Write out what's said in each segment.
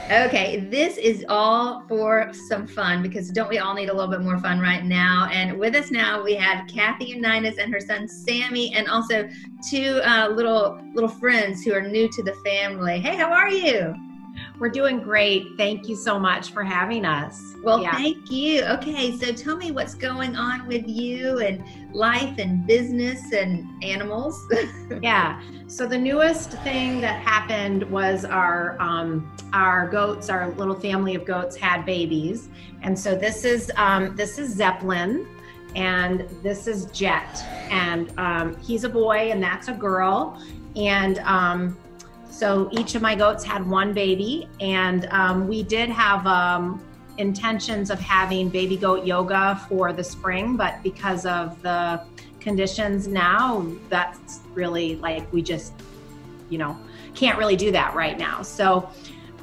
Okay, this is all for some fun because don't we all need a little bit more fun right now? And with us now, we have Kathy Unitas and her son Sammy, and also two little friends who are new to the family. Hey, how are you? We're doing great. Thank you so much for having us. Well, thank you. Okay, so tell me what's going on with you and life and business and animals. Yeah. So the newest thing that happened was our goats, our little family of goats, had babies, and so this is Zeppelin, and this is Jet, and he's a boy, and that's a girl, and so each of my goats had one baby, and we did have intentions of having baby goat yoga for the spring, but because of the conditions now, that's really like, we just, can't really do that right now. So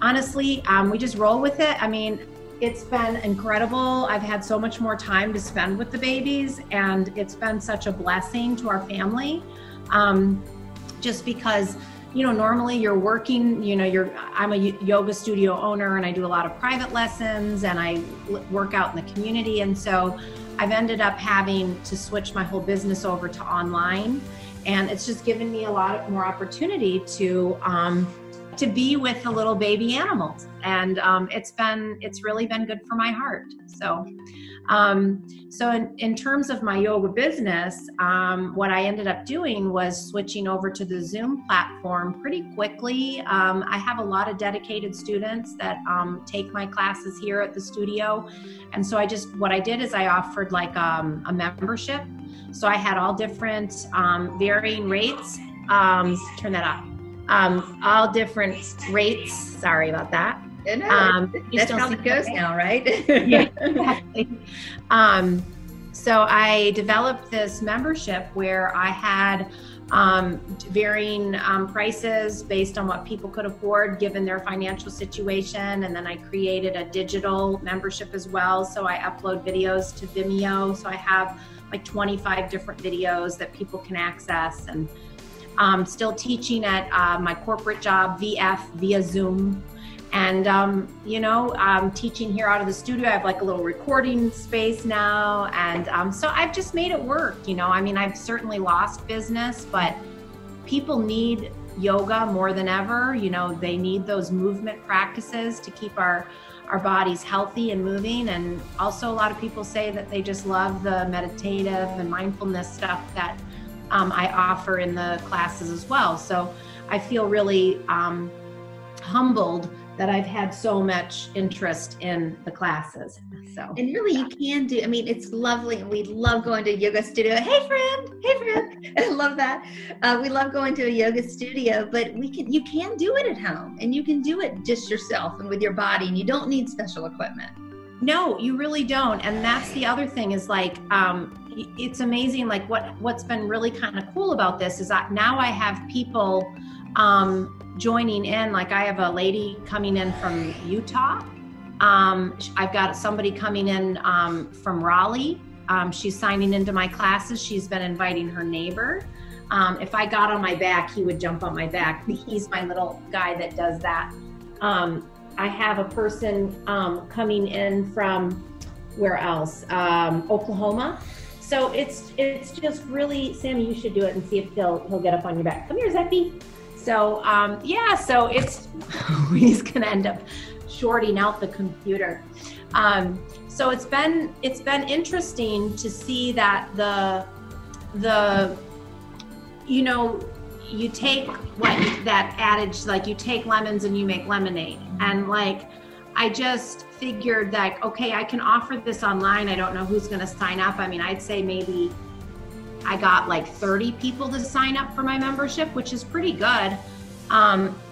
honestly, we just roll with it. I mean, it's been incredible. I've had so much more time to spend with the babies, and it's been such a blessing to our family. Just because normally you're working, I'm a yoga studio owner, and I do a lot of private lessons, and I work out in the community. And so I've ended up having to switch my whole business over to online. And it's just given me a lot more opportunity to be with the little baby animals. And it's really been good for my heart. So in terms of my yoga business, what I ended up doing was switching over to the Zoom platform pretty quickly. I have a lot of dedicated students that take my classes here at the studio. And so what I did is I offered like a membership. So I had all different varying rates. Turn that off. All different rates. Sorry about that. That's how it goes now, right? Yeah, exactly. So I developed this membership where I had varying prices based on what people could afford given their financial situation. And then I created a digital membership as well. So I upload videos to Vimeo. So I have like 25 different videos that people can access, and still teaching at my corporate job, VF, via Zoom. And, teaching here out of the studio. I have like a little recording space now. And so I've just made it work. I've certainly lost business, but people need yoga more than ever. They need those movement practices to keep our bodies healthy and moving. And also a lot of people say that they just love the meditative and mindfulness stuff that I offer in the classes as well. So I feel really humbled that I've had so much interest in the classes. And really, you can do, it's lovely, and we love going to a yoga studio. Hey friend, I love that. We love going to a yoga studio, but you can do it at home, and you can do it just yourself and with your body, and you don't need special equipment. No, you really don't. And that's the other thing is like, it's amazing. Like what's been really kind of cool about this is that now I have people joining in. Like I have a lady coming in from Utah. I've got somebody coming in from Raleigh. She's signing into my classes. She's been inviting her neighbor. If I got on my back, he would jump on my back. He's my little guy that does that. I have a person coming in from where else? Oklahoma. So it's just really, Sammy, you should do it and see if he'll get up on your back. Come here, Zeppy. So so it's he's gonna end up shorting out the computer. So it's been interesting to see that you take that adage, like you take lemons and you make lemonade, and like I just figured that okay, I can offer this online. I don't know who's gonna sign up. I'd say maybe I got like 30 people to sign up for my membership, which is pretty good.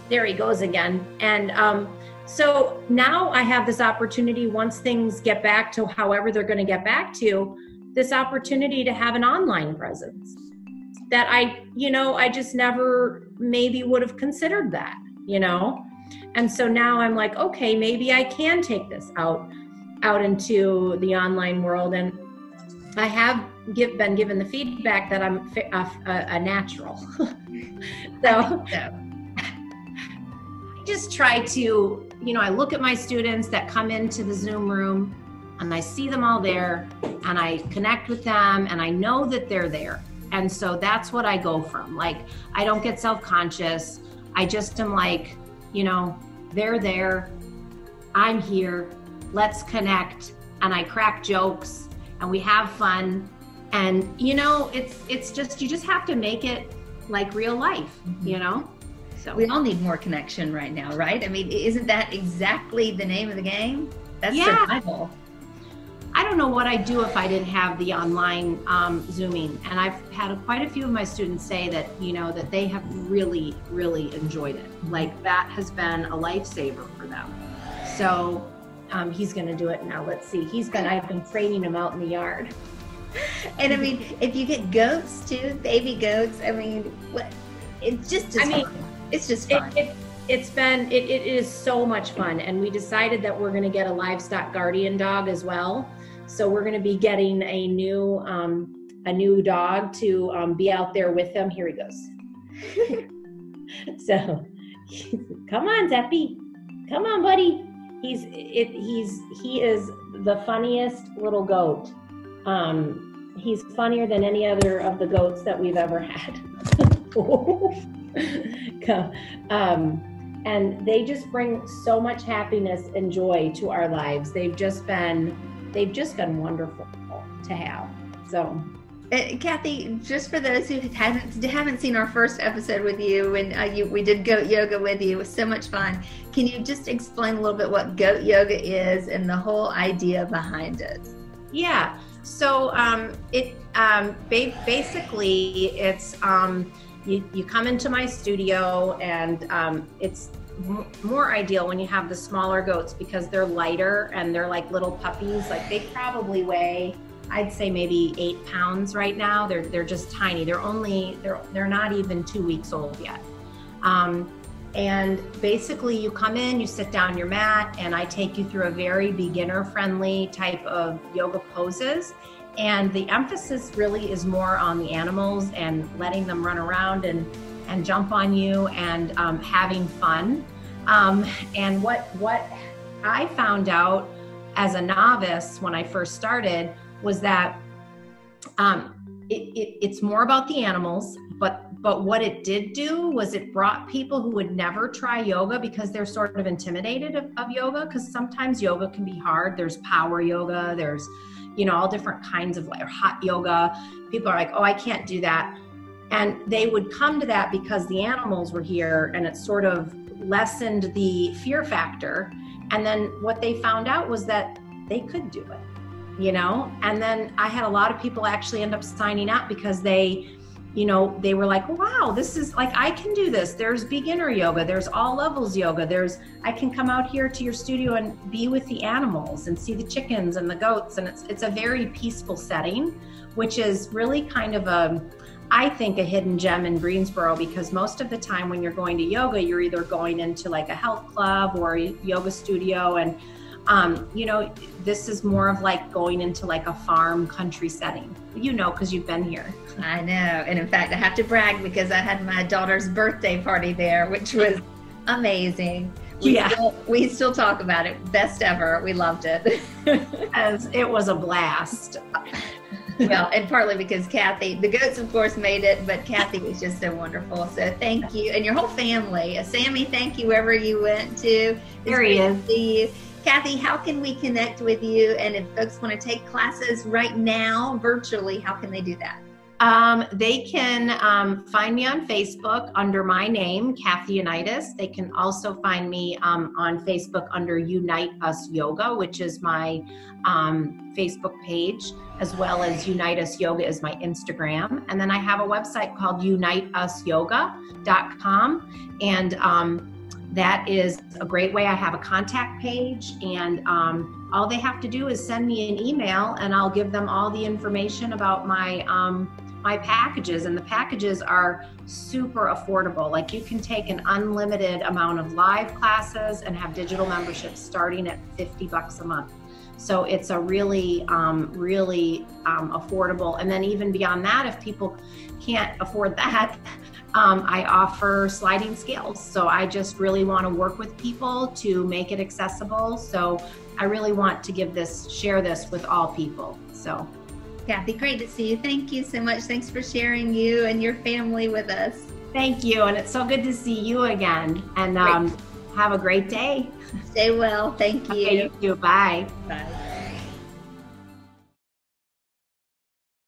There he goes again. And so now I have this opportunity, once things get back to however they're going to get back to, this opportunity to have an online presence that I just never maybe would have considered that, And so now I'm like, okay, maybe I can take this out into the online world. And I have been given the feedback that I'm a natural. So I just try to I look at my students that come into the Zoom room and I see them all there and I connect with them and I know that they're there. And so that's what I go from. Like, I don't get self-conscious. I just am like, they're there, I'm here, let's connect. And I crack jokes and we have fun. And, it's just, you just have to make it like real life, So we all need more connection right now, right? I mean, isn't that exactly the name of the game? That's survival. I don't know what I'd do if I didn't have the online Zooming. And I've had quite a few of my students say that, that they have really, really enjoyed it. Like, that has been a lifesaver for them. So he's going to do it now. Let's see. I've been training him out in the yard. And I mean, if you get goats too, baby goats, I mean, it's just fun. It's just fun. It is so much fun. And we decided that we're going to get a livestock guardian dog as well. So we're going to be getting a new dog to be out there with him. Here he goes. So come on, Zeppy. Come on, buddy. He is the funniest little goat. He's funnier than any other of the goats that we've ever had. And they just bring so much happiness and joy to our lives. They've just been wonderful to have. So, Kathy, just for those who haven't seen our first episode with you, when we did goat yoga with you, it was so much fun. Can you just explain a little bit what goat yoga is and the whole idea behind it? Yeah. So basically it's you come into my studio, and it's more ideal when you have the smaller goats because they're lighter and they're like little puppies. Like, they probably weigh, I'd say maybe 8 pounds right now. They're just tiny. They're not even 2 weeks old yet. And basically you come in, you sit down your mat, and I take you through a very beginner friendly type of yoga poses. And the emphasis really is more on the animals and letting them run around and jump on you and having fun. And what I found out as a novice when I first started was that it's more about the animals, but what it did do was it brought people who would never try yoga because they're sort of intimidated of yoga, because sometimes yoga can be hard. There's power yoga, there's all different kinds of hot yoga. People are like, oh, I can't do that. And they would come to that because the animals were here, and it sort of lessened the fear factor. And then what they found out was that they could do it, and then I had a lot of people actually end up signing up because they were like, wow, this is like, I can do this. There's beginner yoga, there's all levels yoga, I can come out here to your studio and be with the animals and see the chickens and the goats. And it's a very peaceful setting, which is really kind of I think a hidden gem in Greensboro, because most of the time when you're going to yoga, you're either going into like a health club or a yoga studio. And, this is more of like going into like a farm country setting, because you've been here. I know. And in fact, I have to brag because I had my daughter's birthday party there, which was amazing. We still talk about it. Best ever. We loved it. As it was a blast. Well, and partly because Kathy, the goats of course made it, but Kathy was just so wonderful. So thank you. And your whole family. Sammy, thank you wherever you went to. There he is. See you. Kathy, how can we connect with you? And if folks want to take classes right now virtually, how can they do that? They can find me on Facebook under my name, Kathy Unitas. They can also find me on Facebook under Unite Us Yoga, which is my Facebook page, as well as Unite Us Yoga is my Instagram. And then I have a website called uniteusyoga.com. And that is a great way. I have a contact page, and all they have to do is send me an email, and I'll give them all the information about my my packages. And the packages are super affordable. Like, you can take an unlimited amount of live classes and have digital memberships starting at $50 a month. So it's a really, really affordable. And then even beyond that, if people can't afford that, I offer sliding scales. So I just really want to work with people to make it accessible. So I really want to share this with all people. So Kathy, great to see you. Thank you so much. Thanks for sharing you and your family with us. Thank you. And it's so good to see you again. And have a great day. Stay well. Thank you. Okay, you too. Bye. Bye.